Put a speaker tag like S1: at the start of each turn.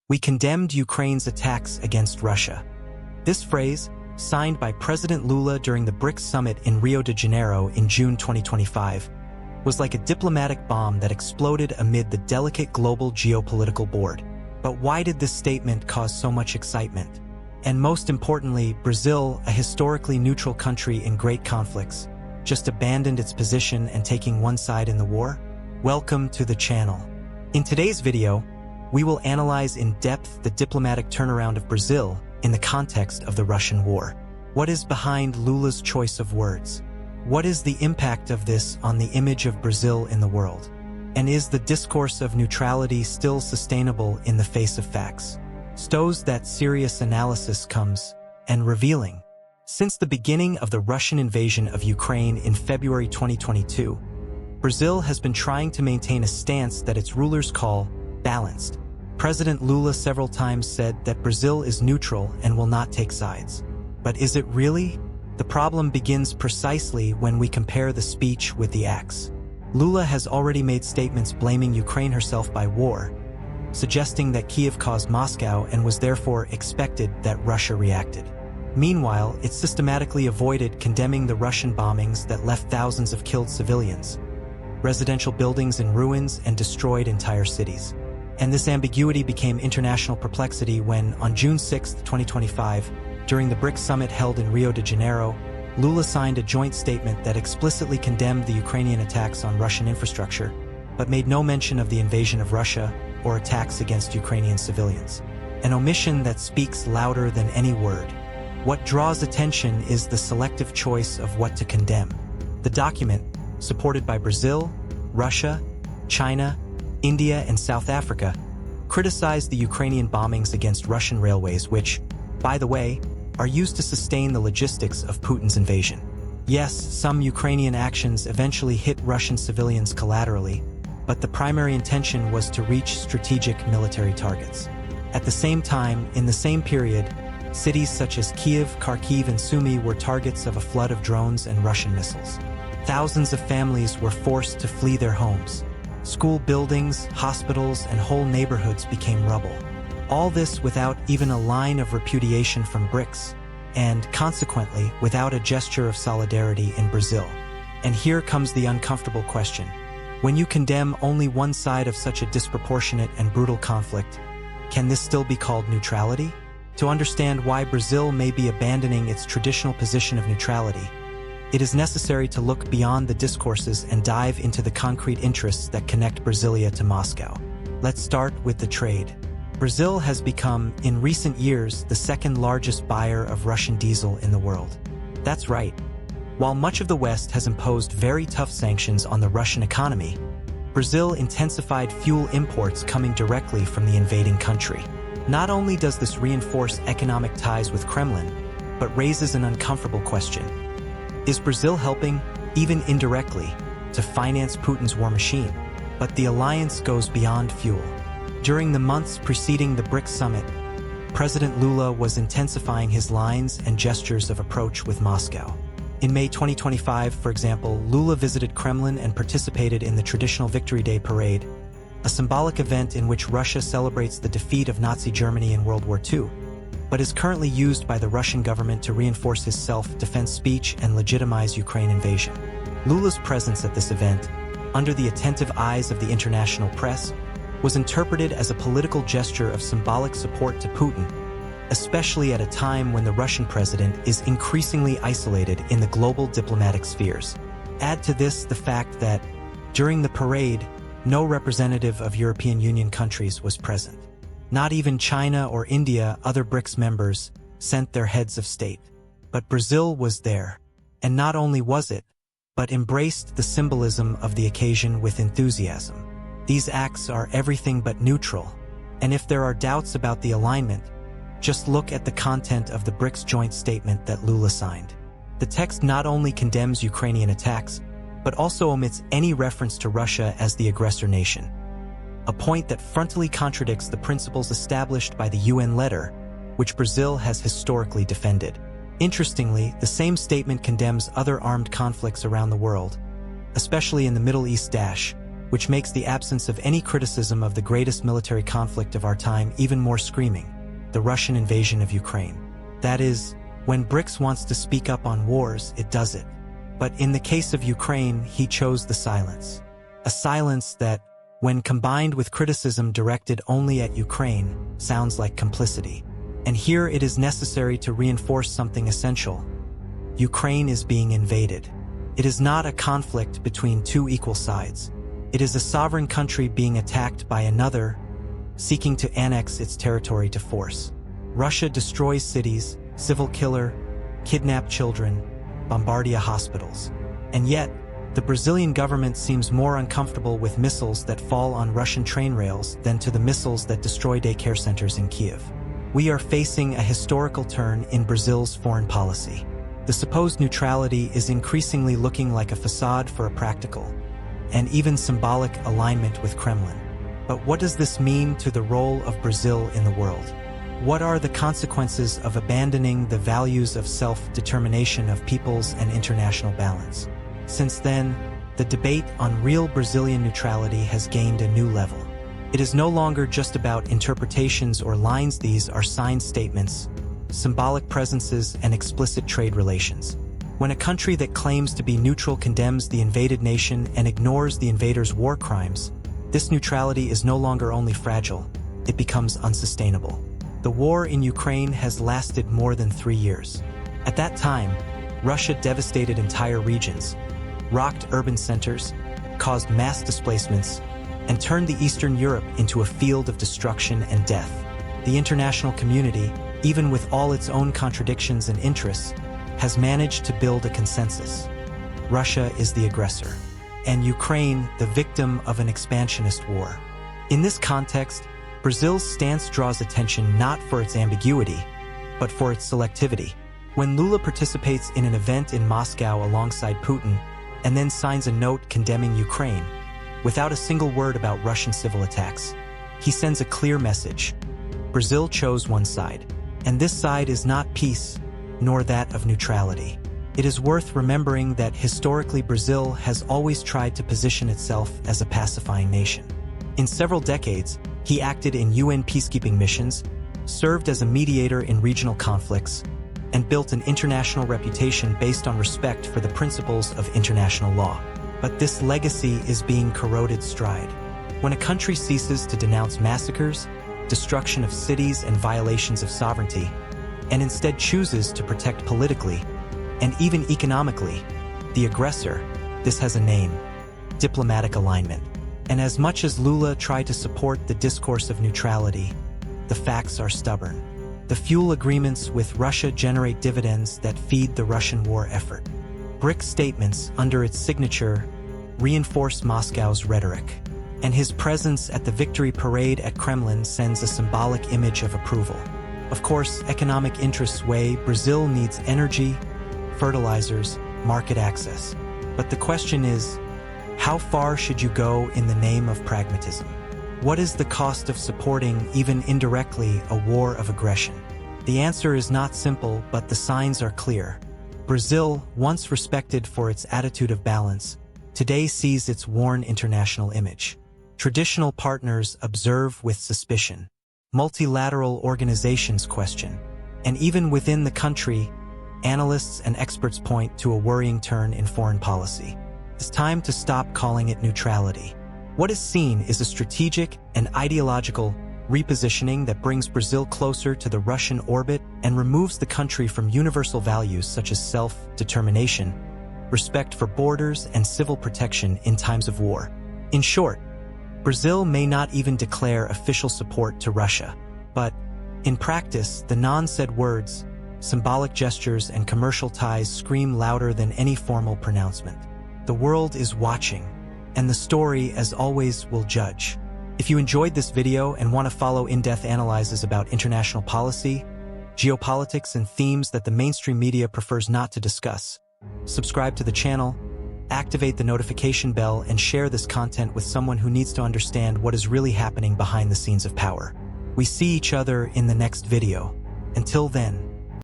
S1: We condemned Ukraine's attacks against Russia. This phrase, signed by President Lula during the BRICS summit in Rio de Janeiro in June 2025, was like a diplomatic bomb that exploded amid the delicate global geopolitical board. But why did this statement cause so much excitement? And most importantly, Brazil, a historically neutral country in great conflicts, just abandoned its position and taking one side in the war? Welcome to the channel. In today's video, we will analyze in depth the diplomatic turnaround of Brazil in the context of the Russian war. What is behind Lula's choice of words? What is the impact of this on the image of Brazil in the world? And is the discourse of neutrality still sustainable in the face of facts? Stows that serious analysis comes, and revealing. Since the beginning of the Russian invasion of Ukraine in February 2022, Brazil has been trying to maintain a stance that its rulers call balanced. President Lula several times said that Brazil is neutral and will not take sides. But is it really? The problem begins precisely when we compare the speech with the acts. Lula has already made statements blaming Ukraine herself by war, suggesting that Kiev caused Moscow and was therefore expected that Russia reacted. Meanwhile, it systematically avoided condemning the Russian bombings that left thousands of killed civilians, residential buildings in ruins, and destroyed entire cities. And this ambiguity became international perplexity when, on June 6, 2025, during the BRICS summit held in Rio de Janeiro, Lula signed a joint statement that explicitly condemned the Ukrainian attacks on Russian infrastructure, but made no mention of the invasion of Russia or attacks against Ukrainian civilians. An omission that speaks louder than any word. What draws attention is the selective choice of what to condemn. The document, supported by Brazil, Russia, China, India, and South Africa, criticized the Ukrainian bombings against Russian railways which, by the way, are used to sustain the logistics of Putin's invasion. Yes, some Ukrainian actions eventually hit Russian civilians collaterally, but the primary intention was to reach strategic military targets. At the same time, in the same period, cities such as Kiev, Kharkiv, and Sumy were targets of a flood of drones and Russian missiles. Thousands of families were forced to flee their homes. School buildings, hospitals, and whole neighborhoods became rubble. All this without even a line of repudiation from BRICS, and, consequently, without a gesture of solidarity in Brazil. And here comes the uncomfortable question. When you condemn only one side of such a disproportionate and brutal conflict, can this still be called neutrality? To understand why Brazil may be abandoning its traditional position of neutrality, it is necessary to look beyond the discourses and dive into the concrete interests that connect Brasilia to Moscow. Let's start with the trade. Brazil has become, in recent years, the second largest buyer of Russian diesel in the world. That's right. While much of the West has imposed very tough sanctions on the Russian economy, Brazil intensified fuel imports coming directly from the invading country. Not only does this reinforce economic ties with Kremlin, but raises an uncomfortable question. Is Brazil helping, even indirectly, to finance Putin's war machine? But the alliance goes beyond fuel. During the months preceding the BRICS summit, President Lula was intensifying his lines and gestures of approach with Moscow. In May 2025, for example, Lula visited Kremlin and participated in the traditional Victory Day parade, a symbolic event in which Russia celebrates the defeat of Nazi Germany in World War II, but is currently used by the Russian government to reinforce his self-defense speech and legitimize Ukraine invasion. Lula's presence at this event, under the attentive eyes of the international press, was interpreted as a political gesture of symbolic support to Putin, especially at a time when the Russian president is increasingly isolated in the global diplomatic spheres. Add to this the fact that, during the parade, no representative of European Union countries was present. Not even China or India, other BRICS members, sent their heads of state. But Brazil was there, and not only was it, but embraced the symbolism of the occasion with enthusiasm. These acts are everything but neutral, and if there are doubts about the alignment, just look at the content of the BRICS joint statement that Lula signed. The text not only condemns Ukrainian attacks, but also omits any reference to Russia as the aggressor nation, a point that frontally contradicts the principles established by the UN letter, which Brazil has historically defended. Interestingly, the same statement condemns other armed conflicts around the world, especially in the Middle East, which makes the absence of any criticism of the greatest military conflict of our time even more screaming: the Russian invasion of Ukraine. That is, when BRICS wants to speak up on wars, it does it. But in the case of Ukraine, he chose the silence. A silence that, when combined with criticism directed only at Ukraine, sounds like complicity. And here it is necessary to reinforce something essential. Ukraine is being invaded. It is not a conflict between two equal sides. It is a sovereign country being attacked by another, seeking to annex its territory to force. Russia destroys cities, civil killer, kidnap children, bombardia hospitals. And yet, the Brazilian government seems more uncomfortable with missiles that fall on Russian train rails than to the missiles that destroy daycare centers in Kiev. We are facing a historical turn in Brazil's foreign policy. The supposed neutrality is increasingly looking like a facade for a practical, and even symbolic, alignment with Kremlin. But what does this mean to the role of Brazil in the world? What are the consequences of abandoning the values of self-determination of peoples and international balance? Since then, the debate on real Brazilian neutrality has gained a new level. It is no longer just about interpretations or lines. These are signed statements, symbolic presences, and explicit trade relations. When a country that claims to be neutral condemns the invaded nation and ignores the invader's war crimes, this neutrality is no longer only fragile, it becomes unsustainable. The war in Ukraine has lasted more than 3 years. At that time, Russia devastated entire regions, rocked urban centers, caused mass displacements, and turned the Eastern Europe into a field of destruction and death. The international community, even with all its own contradictions and interests, has managed to build a consensus. Russia is the aggressor, and Ukraine the victim of an expansionist war. In this context, Brazil's stance draws attention not for its ambiguity, but for its selectivity. When Lula participates in an event in Moscow alongside Putin and then signs a note condemning Ukraine, without a single word about Russian civil attacks, he sends a clear message. Brazil chose one side, and this side is not peace, nor that of neutrality. It is worth remembering that historically Brazil has always tried to position itself as a pacifying nation. In several decades, he acted in UN peacekeeping missions, served as a mediator in regional conflicts, and built an international reputation based on respect for the principles of international law. But this legacy is being corroded stride. When a country ceases to denounce massacres, destruction of cities, and violations of sovereignty, and instead chooses to protect politically, and even economically, the aggressor, this has a name: diplomatic alignment. And as much as Lula tried to support the discourse of neutrality, the facts are stubborn. The fuel agreements with Russia generate dividends that feed the Russian war effort. BRICS statements under its signature reinforce Moscow's rhetoric, and his presence at the victory parade at Kremlin sends a symbolic image of approval. Of course, economic interests weigh. Brazil needs energy, fertilizers, market access. But the question is, how far should you go in the name of pragmatism? What is the cost of supporting, even indirectly, a war of aggression? The answer is not simple, but the signs are clear. Brazil, once respected for its attitude of balance, today sees its worn international image. Traditional partners observe with suspicion. Multilateral organizations question. And even within the country, analysts and experts point to a worrying turn in foreign policy. It's time to stop calling it neutrality. What is seen is a strategic and ideological repositioning that brings Brazil closer to the Russian orbit and removes the country from universal values such as self-determination, respect for borders, and civil protection in times of war. In short, Brazil may not even declare official support to Russia, but, in practice, the non-said words, symbolic gestures, and commercial ties scream louder than any formal pronouncement. The world is watching, and the story, as always, will judge. If you enjoyed this video and want to follow in-depth analyses about international policy, geopolitics, and themes that the mainstream media prefers not to discuss, subscribe to the channel, activate the notification bell, and share this content with someone who needs to understand what is really happening behind the scenes of power. We see each other in the next video. Until then,